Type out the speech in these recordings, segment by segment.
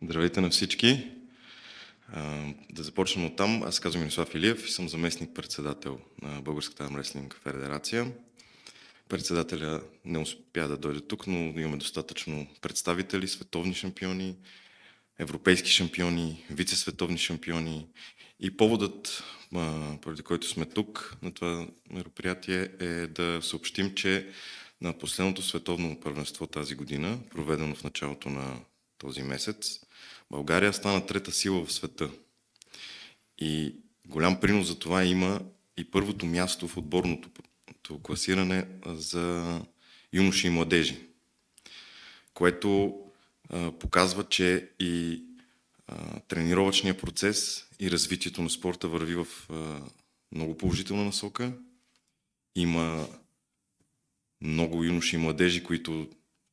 Здравейте на всички. Да започнем от там. Аз казвам Мирослав Илиев и съм заместник-председател на Българската армреслинг федерация. Председателя не успя да дойде тук, но имаме достатъчно представители, световни шампиони, европейски шампиони, вице-световни шампиони. И поводът, поради който сме тук на това мероприятие, е да съобщим, че на последното световно първенство тази година, проведено в началото на този месец, България стана трета сила в света. И голям принос за това има и първото място в отборното класиране за юноши и младежи, което показва, че и тренировъчният процес и развитието на спорта върви в много положителна насока. Има много юноши и младежи, които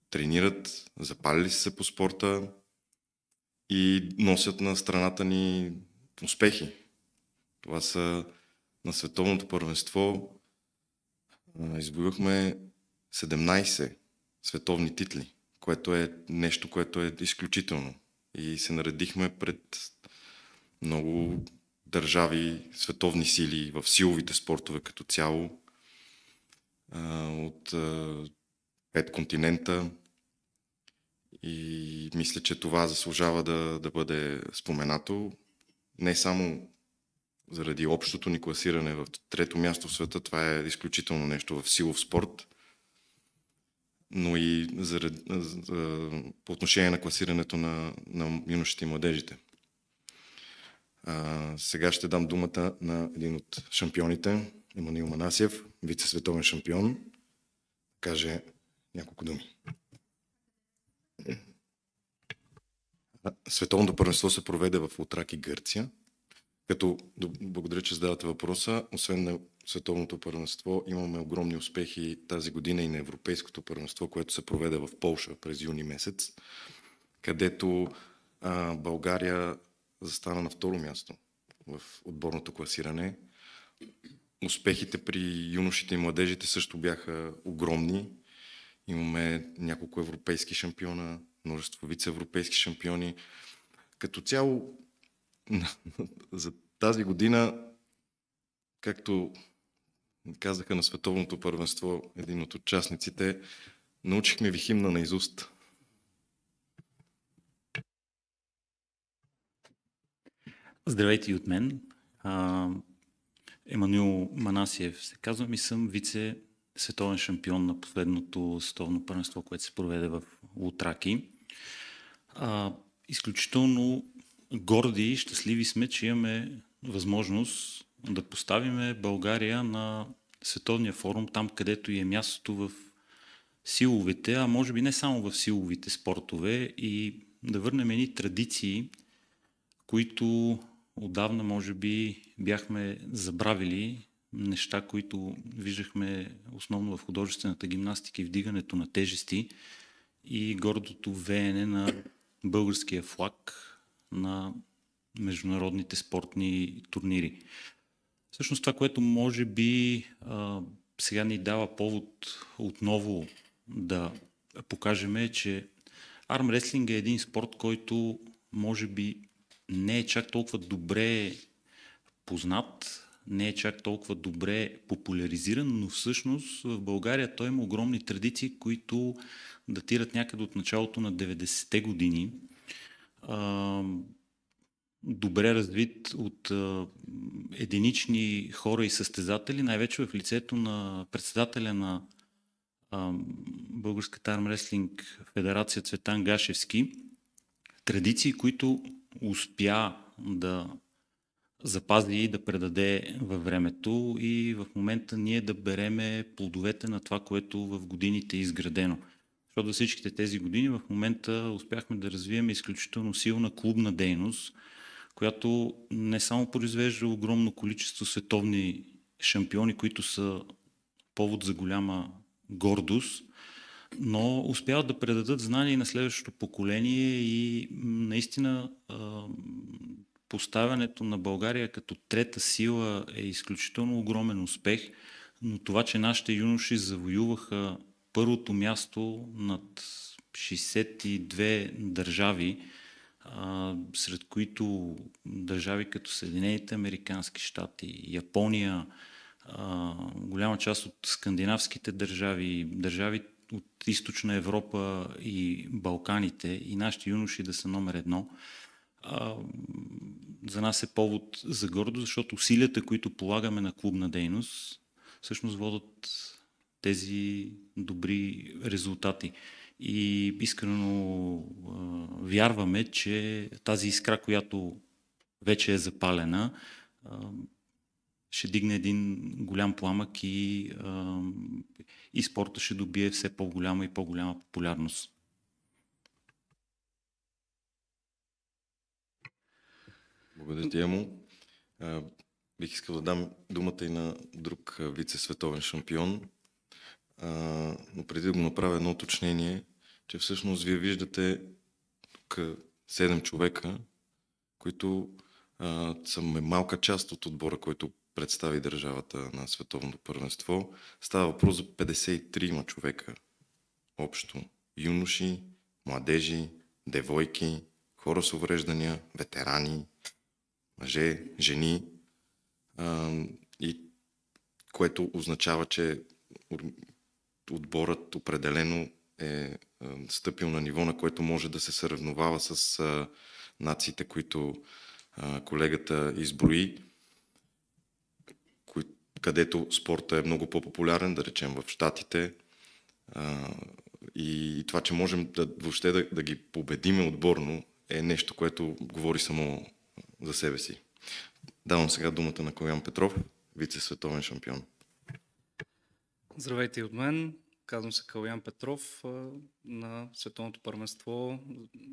тренират, запалили се по спорта и носят на страната ни успехи. Това са на световното първенство. Изброихме 17 световни титли, което е нещо, което е изключително. И се наредихме пред много държави, световни сили в силовите спортове като цяло, от 5 континента. И мисля, че това заслужава да бъде споменато. Не само заради общото ни класиране в трето място в света, това е изключително нещо в силов спорт, но и по отношение на класирането на юношите и младежите. Сега ще дам думата на един от шампионите, Емануил Манасиев, вице-световен шампион, каже няколко думи. Световното първенство се проведе в Лутраки, Гърция. Като благодаря, че задавате въпроса, освен на световното първенство, имаме огромни успехи тази година и на европейското първенство, което се проведе в Полша през юни месец, където България застана на второ място в отборното класиране. Успехите при юношите и младежите също бяха огромни. Имаме няколко европейски шампиона, множество вице-европейски шампиони. Като цяло за тази година, както казаха на световното първенство един от участниците, научихме ви химна наизуст. Здравейте и от мен. Емануил Манасиев се казвам и съм вице-световен шампион на последното световно първенство, което се проведе в Лутраки. Изключително горди и щастливи сме, че имаме възможност да поставиме България на световния форум, там където и е мястото в силовите, а може би не само в силовите спортове, и да върнем едни традиции, които отдавна може би бяхме забравили, неща, които виждахме основно в художествената гимнастика и вдигането на тежести и гордото веене на българския флаг на международните спортни турнири. Всъщност това, което може би сега ни дава повод отново да покажем, е, че армреслинг е един спорт, който може би не е чак толкова добре познат, не е чак толкова добре популяризиран, но всъщност в България той има огромни традиции, които датират някъде от началото на 90-те години. Добре развит от единични хора и състезатели, най-вече в лицето на председателя на Българската армреслинг федерация Цветан Гашевски. Традиции, които успя да запази и да предаде във времето, и в момента ние да береме плодовете на това, което в годините е изградено. Защото за всичките тези години в момента успяхме да развием изключително силна клубна дейност, която не само произвежда огромно количество световни шампиони, които са повод за голяма гордост, но успяват да предадат знания и на следващото поколение, и наистина поставянето на България като трета сила е изключително огромен успех, но това, че нашите юноши завоюваха първото място над 62 държави сред които държави като Съединените американски щати, Япония, голяма част от скандинавските държави, държави от Източна Европа и Балканите и нашите юноши да са номер едно. За нас е повод за гордост, защото усилията, които полагаме на клубна дейност, всъщност водят тези добри резултати. И искрено вярваме, че тази искра, която вече е запалена, ще дигне един голям пламък и спорта ще добие все по-голяма и по-голяма популярност. Благодаря ти, Емо. Бих искал да дам думата и на друг вице-световен шампион, но преди да го направя едно уточнение, че всъщност вие виждате тук 7 човека, които са малка част от отбора, който представи държавата на световното първенство. Става въпрос за 53 човека общо. Юноши, младежи, девойки, хора с увреждания, ветерани, мъже, жени, и което означава, че отборът определено е стъпил на ниво, на което може да се съревновава с нациите, които колегата изброи, където спорта е много по-популярен, да речем в Щатите. И това, че можем въобще да ги победиме отборно, е нещо, което говори само за себе си. Давам сега думата на Калян Петров, вице-световен шампион. Здравейте и от мен. Казвам се Калян Петров. На световното първенство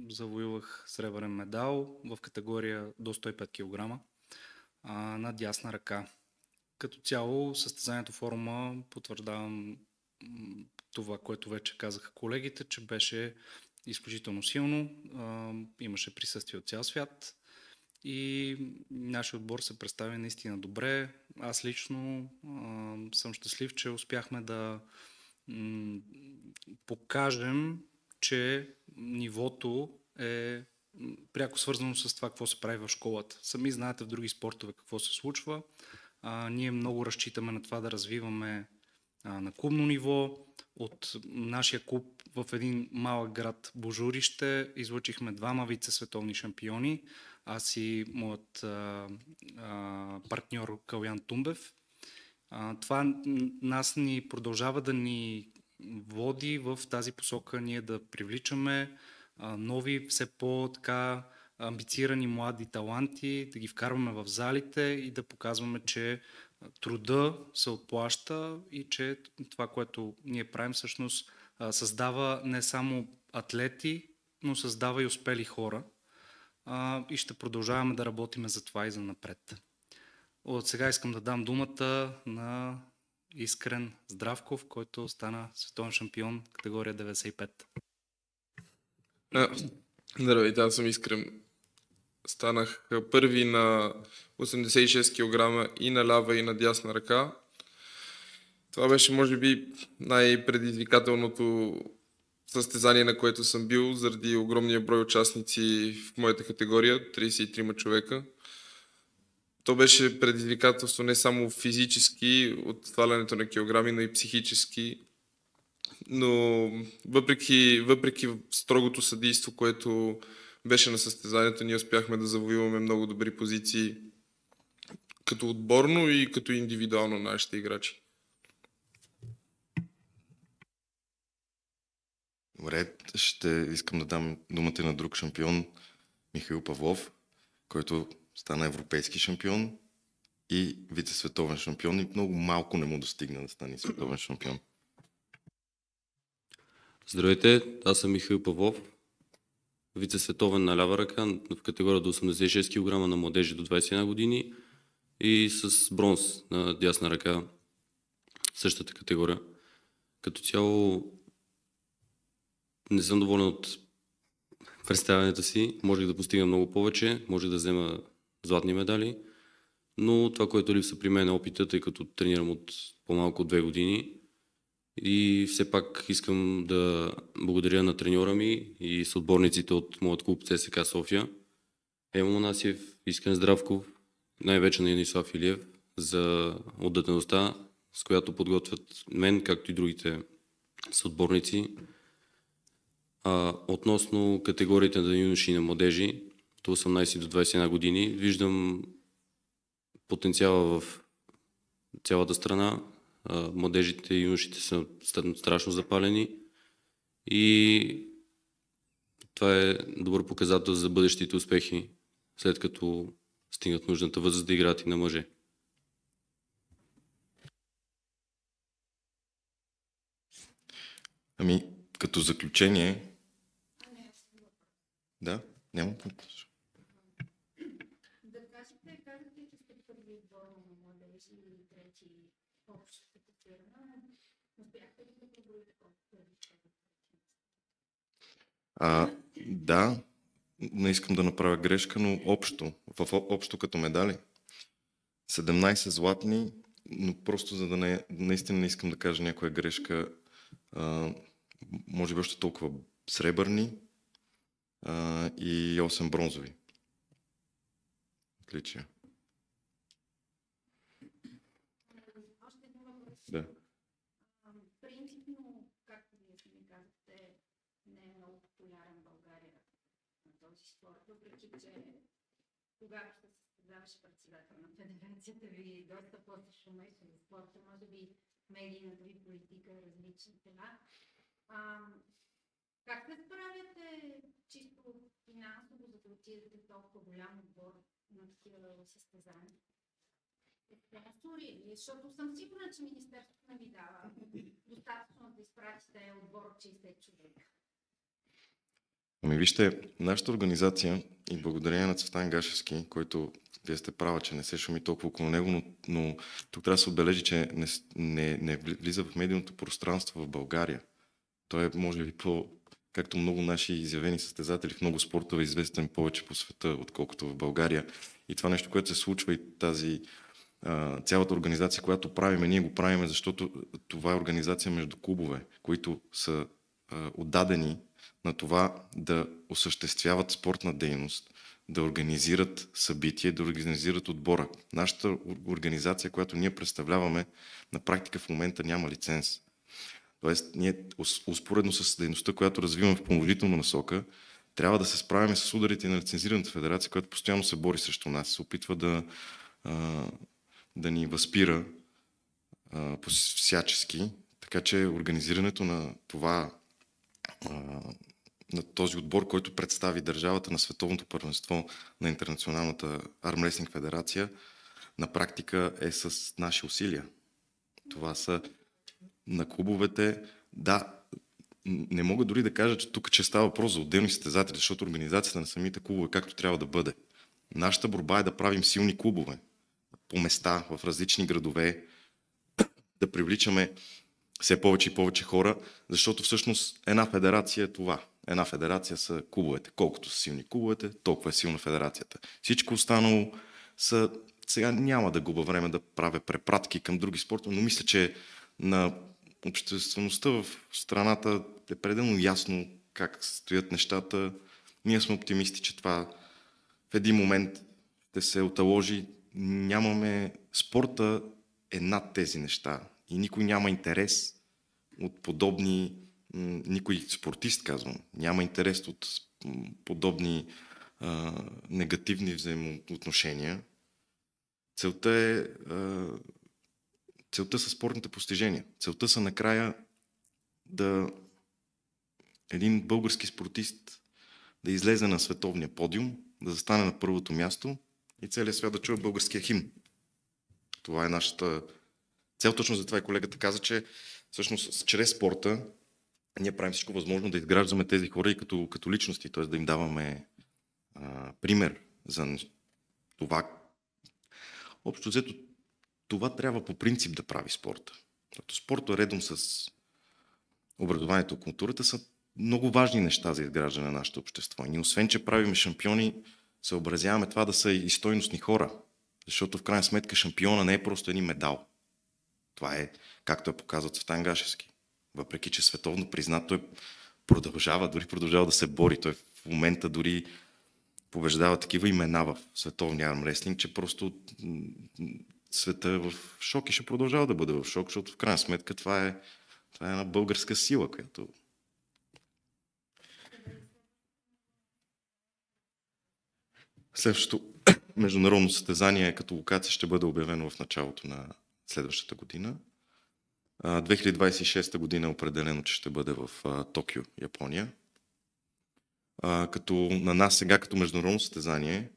завоювах сребърен медал в категория до 105 кг на дясна ръка. Като цяло състезанието форума потвърждавам това, което вече казаха колегите, че беше изключително силно. Имаше присъствие от цял свят и нашия отбор се представи наистина добре. Аз лично съм щастлив, че успяхме да покажем, че нивото е пряко свързано с това, какво се прави в школата. Сами знаете в други спортове какво се случва. Ние много разчитаме на това да развиваме на клубно ниво. От нашия клуб в един малък град Божурище излъчихме 2 вице-световни шампиони. Аз и моят партньор Калян Тумбев. Това нас ни продължава да ни води в тази посока, ние да привличаме нови, все по-така амбицирани млади таланти, да ги вкарваме в залите и да показваме, че труда се отплаща и че това, което ние правим, всъщност създава не само атлети, но създава и успели хора. И ще продължаваме да работим за това и за напред. От сега искам да дам думата на Искрен Здравков, който стана световен шампион категория 95. Здравейте, аз съм Искрен. Станах първи на 86 кг и на лява и на дясна ръка. Това беше, може би, най-предизвикателното състезание, на което съм бил, заради огромния брой участници в моята категория, 33 човека. То беше предизвикателство не само физически, от свалянето на килограми, но и психически. Но въпреки строгото съдийство, което беше на състезанието, ние успяхме да завоюваме много добри позиции като отборно и като индивидуално нашите играчи. Добре, ще искам да дам думата на друг шампион, Михаил Павлов, който стана европейски шампион и вице-световен шампион и много малко не му достигна да стане световен шампион. Здравейте, аз съм Михаил Павлов, вице-световен на лява ръка в категория до 86 кг на младежи до 21 години и с бронз на дясна ръка в същата категория. Като цяло не съм доволен от представянето си. Можех да постигна много повече, можех да взема златни медали, но това, което липсва при мен е опитът, тъй като тренирам от по-малко от 2 години И все пак искам да благодаря на треньора ми и съотборниците от моят клуб ЦСКА София, Емо Монасиев, Искрен Здравков, най-вече на Янислав Илиев за отдадеността, с която подготвят мен, както и другите съотборници. Относно категориите на юноши и на младежи, от 18 до 21 години, виждам потенциала в цялата страна. Младежите и юношите са страшно запалени и това е добър показател за бъдещите успехи, след като стигнат нужната възраст да играят и на мъже. Ами, като заключение... Да, няма. Да кажете, казахте, че сте първи отбор на младежи и трети общо класиране. Успяхте ли да поброите колко първи? Да, не искам да направя грешка, но общо като медали. 17 златни, но просто за да наистина не искам да кажа някоя грешка, може би още толкова сребърни и 8 бронзови. Отличие. Още един въпрос. Да. Принципно, както вие сами казахте, не е много популярен в България на този спорт, въпреки че когато ще се създаваше председател на федерацията ви, доста после шумеше за спорта, може би медийната ви политика е различна сега. Как се справяте чисто финансово, за да отидете в толкова голям отбор на такива състезания? Защото съм сигурна, че Министерството не ви дава достатъчно да изпратите отбор от 60 човека. Ами вижте, нашата организация и благодарение на Цветан Гашевски, който вие сте права, че не се шуми толкова около него, но тук трябва да се отбележи, че не влиза в медийното пространство в България. Той е, може би, както много наши изявени състезатели в много спортове, известен повече по света, отколкото в България. И това нещо, което се случва и тази цялата организация, която правиме, ние го правиме, защото това е организация между клубове, които са отдадени на това да осъществяват спортна дейност, да организират събития, да организират отбора. Нашата организация, която ние представляваме, на практика в момента няма лиценз. Тоест, ние успоредно с дейността, която развиваме в положителна насока, трябва да се справим с ударите на лицензираната федерация, която постоянно се бори срещу нас, се опитва да ни възпира всячески. Така че организирането на това, на този отбор, който представи държавата на световното първенство на Интернационалната армрестлинг федерация, на практика е с наши усилия. Това са на клубовете. Да, не мога дори да кажа, че тук става въпрос за отделни състезатели, защото организацията на самите клубове както трябва да бъде. Нашата борба е да правим силни клубове по места, в различни градове, да привличаме все повече и повече хора, защото всъщност една федерация е това. Една федерация са клубовете. Колкото са силни клубовете, толкова е силна федерацията. Всичко останало са... Сега няма да губа време да правя препратки към други спортове, но мисля, че на обществеността в страната е пределно ясно как стоят нещата. Ние сме оптимисти, че това в един момент ще се оталожи. Нямаме... Спорта е над тези неща и никой няма интерес от подобни... Никой спортист, казвам, няма интерес от подобни негативни взаимоотношения. Целта са спортните постижения. Целта са накрая един български спортист да излезе на световния подиум, да застане на първото място и целият свят да чуе българския химн. Това е нашата цел. Точно за това и колегата каза, че всъщност чрез спорта ние правим всичко възможно да изграждаме тези хора и като личности, т.е. да им даваме пример за това. Общо взето, това трябва по принцип да прави спорта. Защото спорта редом с образованието и културата са много важни неща за изграждане на нашето общество. И ние, освен че правим шампиони, съобразяваме това да са и стойностни хора. Защото в крайна сметка шампиона не е просто един медал. Това е, както е показал Цветан Гашевски. въпреки че световно признат, той дори продължава да се бори. Той в момента дори побеждава такива имена в световния армреслинг, че просто света е в шок и ще продължава да бъде в шок, защото в крайна сметка това е една българска сила, която... Следващото международно състезание като локация ще бъде обявено в началото на следващата година. 2026 година е определено, че ще бъде в Токио, Япония. Като на нас сега като международно състезание,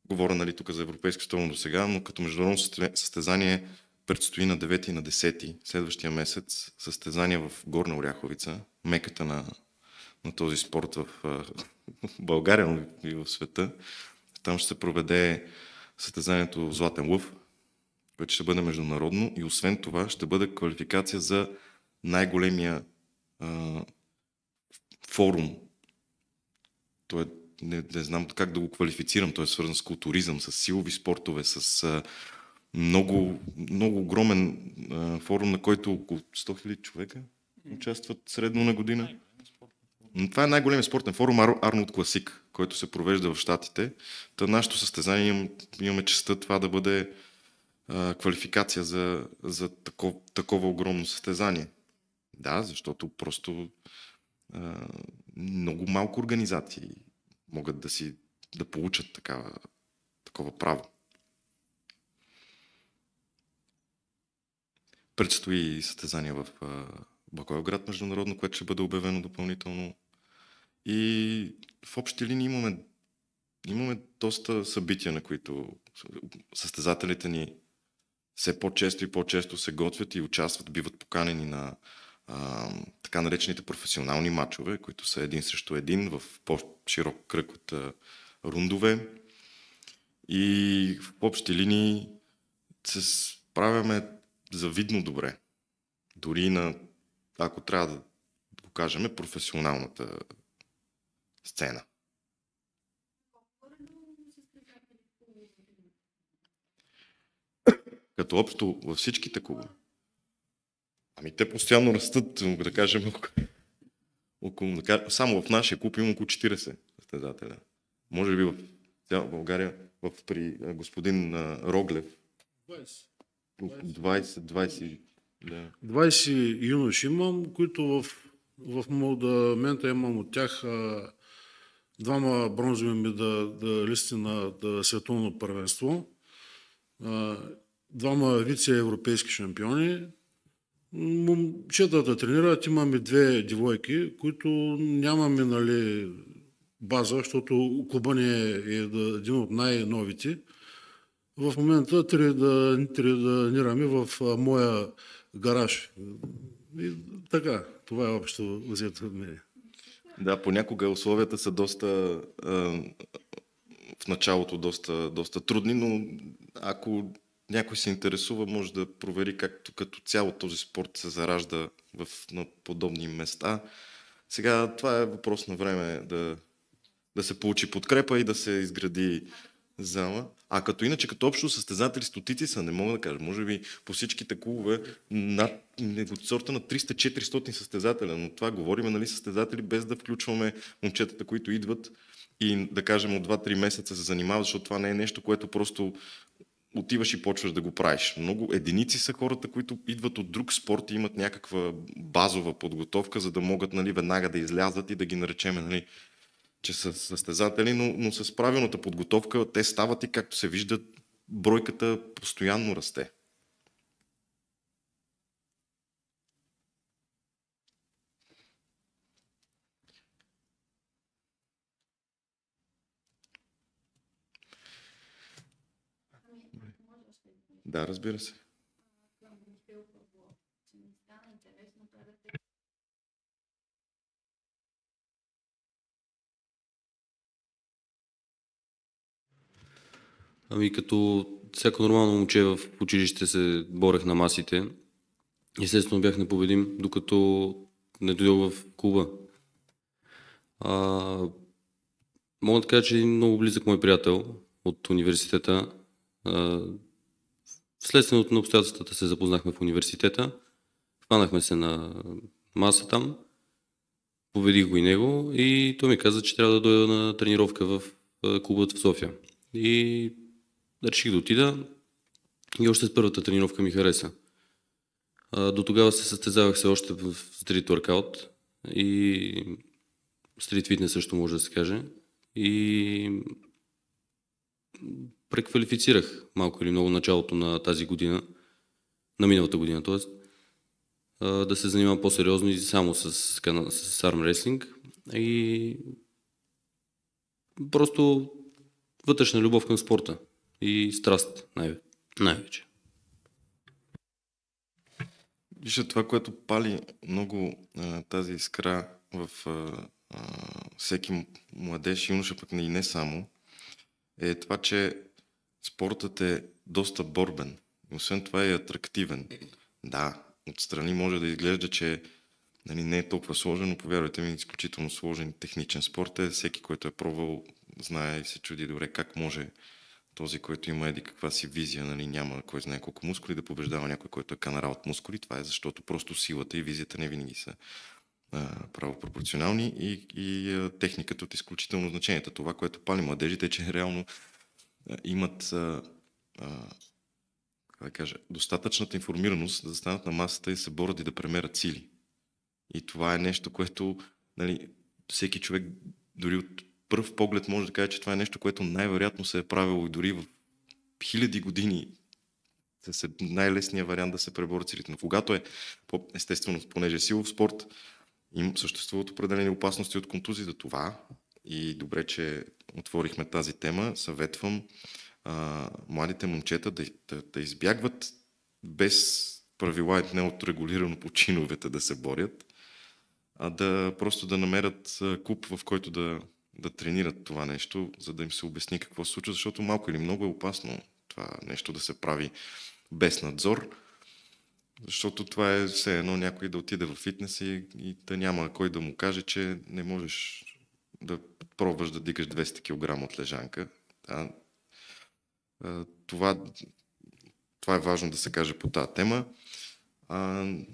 говоря нали, тук за европейско столно до сега, но като международно състезание предстои на 9 и на 10 следващия месец състезание в Горна Оряховица, меката на този спорт в България, но и в света. Там ще се проведе състезанието Златен лъв, което ще бъде международно и освен това ще бъде квалификация за най-големия форум. Той не знам как да го квалифицирам, той е свързан с културизъм, с силови спортове, с много, много огромен форум, на който около 100 000 човека участват средно на година. Това е най-големият спортен форум Арнолд Класик, който се провежда в Щатите. Та нашето състезание имаме честта това да бъде квалификация за такова огромно състезание. Да, защото просто много малко организации могат да получат такова право. Предстои състезание в Благоевград международно, което ще бъде обявено допълнително. И в общи линии имаме доста събития, на които състезателите ни все по-често и по-често се готвят и участват, биват поканени на така наречените професионални матчове, които са един срещу един в по-широк кръг от рундове. И в общи линии се справяме завидно добре. Дори ако трябва да го кажем, професионалната сцена. Като общо във всичките клубове. Те постоянно растат, да кажем, само в нашия клуб има около 40 състезателя. Може би в цяла България, при господин Роглев, 20 юноши имам, които в момента имам от тях 2 бронзови медалисти на световно първенство, 2 вице-европейски шампиони. Момчетата тренират, имаме 2 девойки, които нямаме база, защото клуба ни е един от най-новите. В момента тренираме в моя гараж. И така, това е общо взето от мен. Да, понякога условията са в началото доста трудни, но ако някой се интересува, може да провери като цяло този спорт се заражда на подобни места. Сега това е въпрос на време да се получи подкрепа и да се изгради зала. Иначе като общо състезатели стотици са, не мога да кажа, може би по всичките клубове от сорта на 300-400 състезателя, но това говорим, състезатели без да включваме момчетата, които идват и да кажем от 2-3 месеца се занимават, защото това не е нещо, което просто отиваш и почваш да го правиш. Много единици са хората, които идват от друг спорт и имат някаква базова подготовка, за да могат веднага да излязат и да ги наречем, че са състезатели, но с правилната подготовка те стават и както се вижда, бройката постоянно расте. Да, разбира се. Като всяко нормално момче в училище се борех на масите. Естествено бях непобедим, докато не дойдох в клуба. Мога да кажа, че един много близък мой приятел от университета. Вследствие на обстоятелствата се запознахме в университета. Хванахме се на маса там. Победих го и него и той ми каза, че трябва да дойда на тренировка в клубът в София. И реших да отида и още с първата тренировка ми хареса. До тогава се състезавах се още в стрит воркаут и стрит фитнес също може да се каже. И преквалифицирах малко или много началото на тази година, на миналата година, т.е. Да се занимавам по-сериозно и само с армреслинг и просто вътрешна любов към спорта и страст най-вече. Вижте, това, което пали много тази искра в всеки младеж, юноша, пък и не само, е това, че спортът е доста борбен. Освен това е атрактивен. Да, отстрани може да изглежда, че не е толкова сложен, но повярвайте ми, изключително сложен техничен спорт е. Всеки, който е пробвал, знае и се чуди добре как може този, който има каква си визия, няма кой знае колко мускули, да побеждава някой, който е канара от мускули. Това е защото просто силата и визията не винаги са правопропорционални и техниката от изключително значение. Това, което пали младежите, е, че реално имат достатъчната информираност да застанат на масата и се борят и да премерят сили. И това е нещо, което всеки човек дори от пръв поглед може да каже, че това е нещо, което най-вероятно се е правило и дори в хиляди години най-лесният вариант да се преборят силите. Но когато е, естествено, понеже е силов спорт, им съществуват определени опасности от контузии за това. И добре, че отворихме тази тема. Съветвам младите момчета да избягват без правила и не от регулирано по чиновете да се борят, а просто да намерят клуб, в който да тренират това нещо, за да им се обясни какво се случва, защото малко или много е опасно това нещо да се прави без надзор, защото това е все едно някой да отиде в фитнес и да няма кой да му каже, че не можеш да пробваш да дигаш 200 кг от лежанка. Това е важно да се каже по тази тема.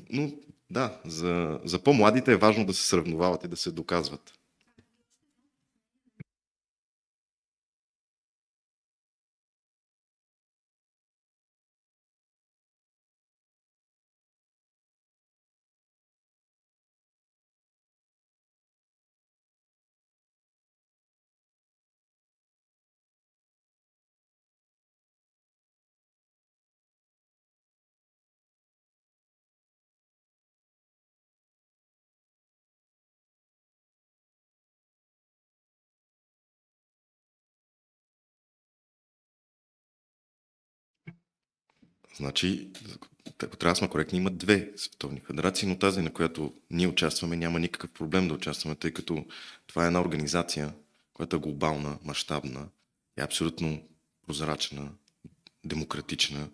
Но да, за по-младите е важно да се сравновават и да се доказват. Значи, ако трябва да сме коректни, има 2 световни федерации, но тази, на която ние участваме, няма никакъв проблем да участваме, тъй като това е една организация, която е глобална, мащабна, е абсолютно прозрачна, демократична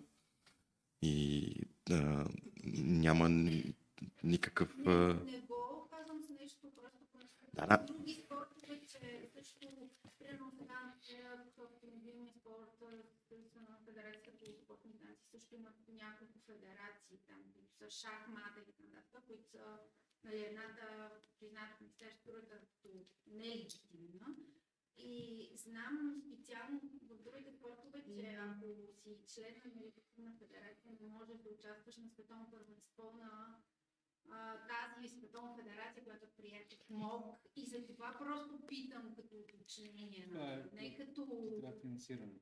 и няма никакъв... Не го казвам с нещо, просто други спортове, че също примерно сега в автомобилния спорт, на Федерацията по спортни танци също имат няколко федерации, там, които са шахмата и така, които са едната призната министерство, другата не е легитимна. И знам специално в другите спортове, че ако си член на федерация, не можеш да участваш на световно първенство на тази световна федерация, която е приета в МОК. И за това просто питам като уточнение, не като... финансиране.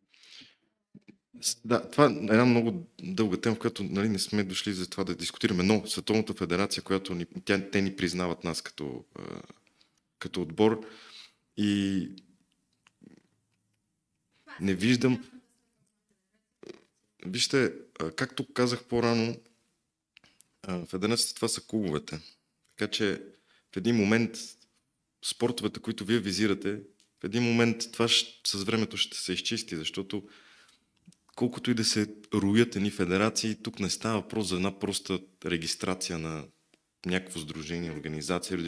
Да, това е една много дълга тема, в която не сме дошли за това да дискутираме, но Световната федерация, която те ни признават нас като отбор и не виждам... Вижте, както казах по-рано, федерацията това са клубовете. Така че в един момент спортовете, които вие визирате, в един момент това с времето ще се изчисти, защото колкото и да се роят едни федерации, тук не става въпрос за една проста регистрация на някакво сдружение, организация.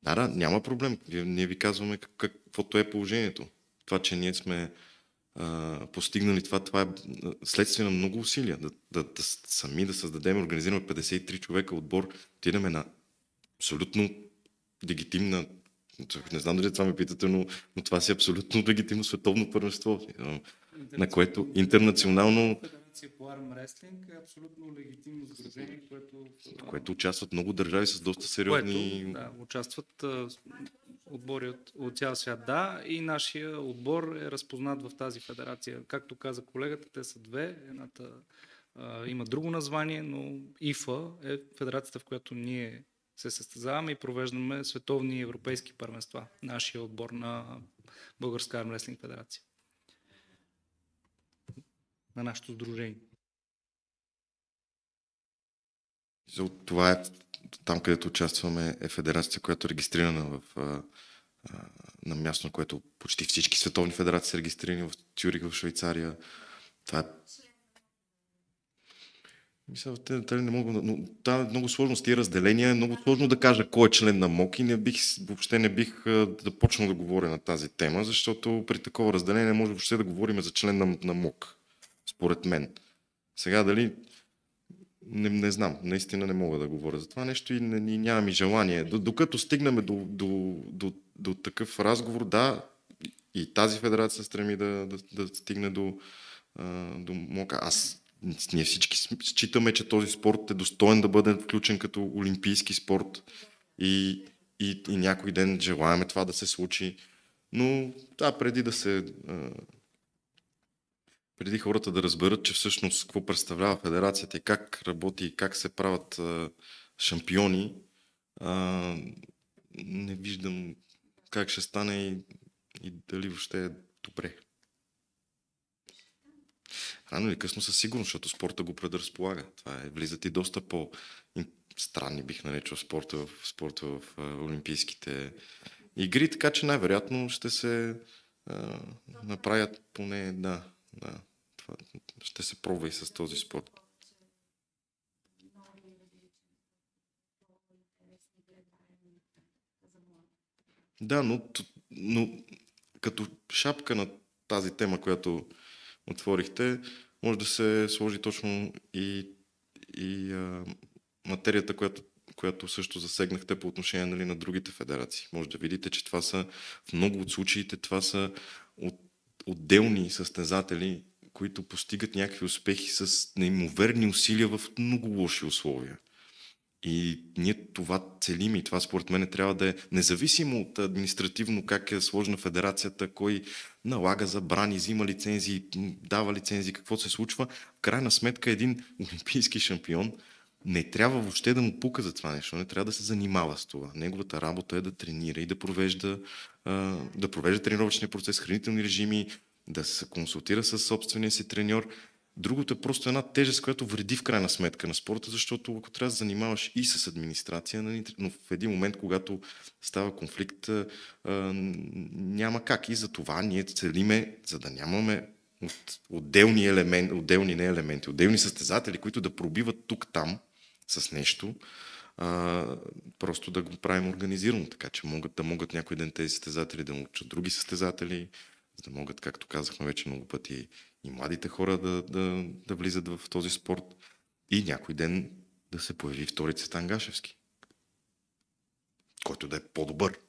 Да, няма проблем. Ние ви казваме каквото е положението. Това, че ние сме постигнали това. Това е следствие на много усилия. Сами да създадем, организираме 53 човека отбор, отидеме на абсолютно легитимна, не знам дали това ме питате, но това си абсолютно легитимно световно първенство, на което интернационално... Федерация по армреслинг е абсолютно легитимно сдружение, в което участват много държави с доста сериозни... участват отбори от цял свят, да, и нашия отбор е разпознат в тази федерация. Както каза колегата, те са две. Едната има друго название, но ИФА е федерацията, в която ние се състезаваме и провеждаме световни и европейски първенства. Нашия отбор на Българска армреслинг федерация. На нашето сдружение. Това е там, където участваме, е федерация, която е регистрирана на място, на което почти всички световни федерации са регистрирани в Цюрих, в Швейцария. Това е... Мисля, не мога, но това е много сложно с тия разделения. Е много сложно да кажа кой е член на МОК и въобще не бих започнал да говоря на тази тема, защото при такова разделение не може въобще да говорим за член на МОК, според мен. Сега дали... Не знам, наистина не мога да говоря за това нещо и нямам и желание. Докато стигнем до такъв разговор, да, и тази федерация стреми да стигне до МОК. Ние всички считаме, че този спорт е достоен да бъде включен като олимпийски спорт и някой ден желаеме това да се случи. Но преди хората да разберат, че всъщност какво представлява федерацията и как работи и как се правят шампиони, не виждам как ще стане и дали въобще е добре. Рано или късно със сигурност, защото спорта го предразполага. Това влизат и доста по-странни, бих наречал, спорта в олимпийските игри, така че най-вероятно ще се направят поне, да, това ще се пробва и с този спорт. Да, но като шапка на тази тема, която отворихте, може да се сложи точно и материята, която също засегнахте по отношение, нали, на другите федерации. Може да видите, че това са в много от случаите, това са отделни състезатели, които постигат някакви успехи с неимоверни усилия в много лоши условия. И ние това целим и това според мен трябва да е независимо от административно как е сложна федерацията, кой налага забрани, взима лицензии, дава лицензии, какво се случва. В крайна сметка един олимпийски шампион не трябва въобще да му пука за това нещо, не трябва да се занимава с това. Неговата работа е да тренира и да провежда тренировъчния процес, хранителни режими, да се консултира с собствения си треньор. Другото е просто една тежест, която вреди в крайна сметка на спорта, защото ако трябва да занимаваш и с администрация, но в един момент, когато става конфликт, няма как. И за това ние целиме, за да нямаме отделни състезатели, които да пробиват тук-там с нещо, просто да го правим организирано, така че могат някой ден тези състезатели да научат други състезатели, за да могат, както казахме вече много пъти, и младите хора да влизат в този спорт и някой ден да се появи втори Цветан Гашевски, който да е по-добър.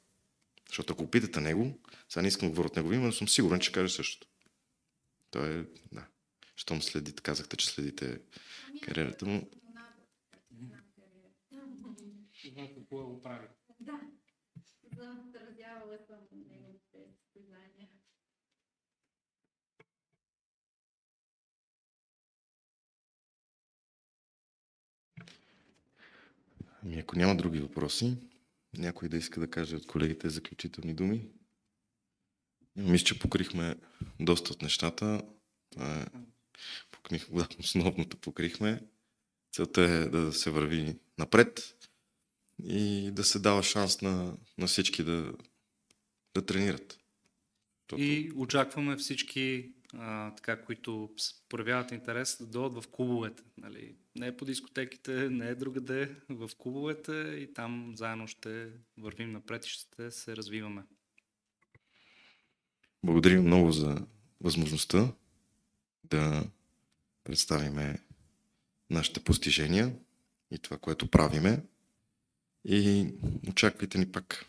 Защото ако питате него, сега не искам да говоря от негово име, но съм сигурен, че каже същото. Той е, да. Щом следите, казахте, че следите кариерата му. Това какво го прави? Да, отразявала съм неговите състезания. Ако няма други въпроси, някой да иска да каже от колегите заключителни думи? Мисля, че покрихме доста от нещата. Основното покрихме. Целта е да се върви напред и да се дава шанс на всички да тренират. И очакваме всички, които проявяват интерес, да дойдат в клубовете. Нали? Не е по дискотеките, не е другаде, в клубовете и там заедно ще вървим напред и ще се развиваме. Благодарим много за възможността да представиме нашите постижения и това, което правиме. И очаквайте ни пак.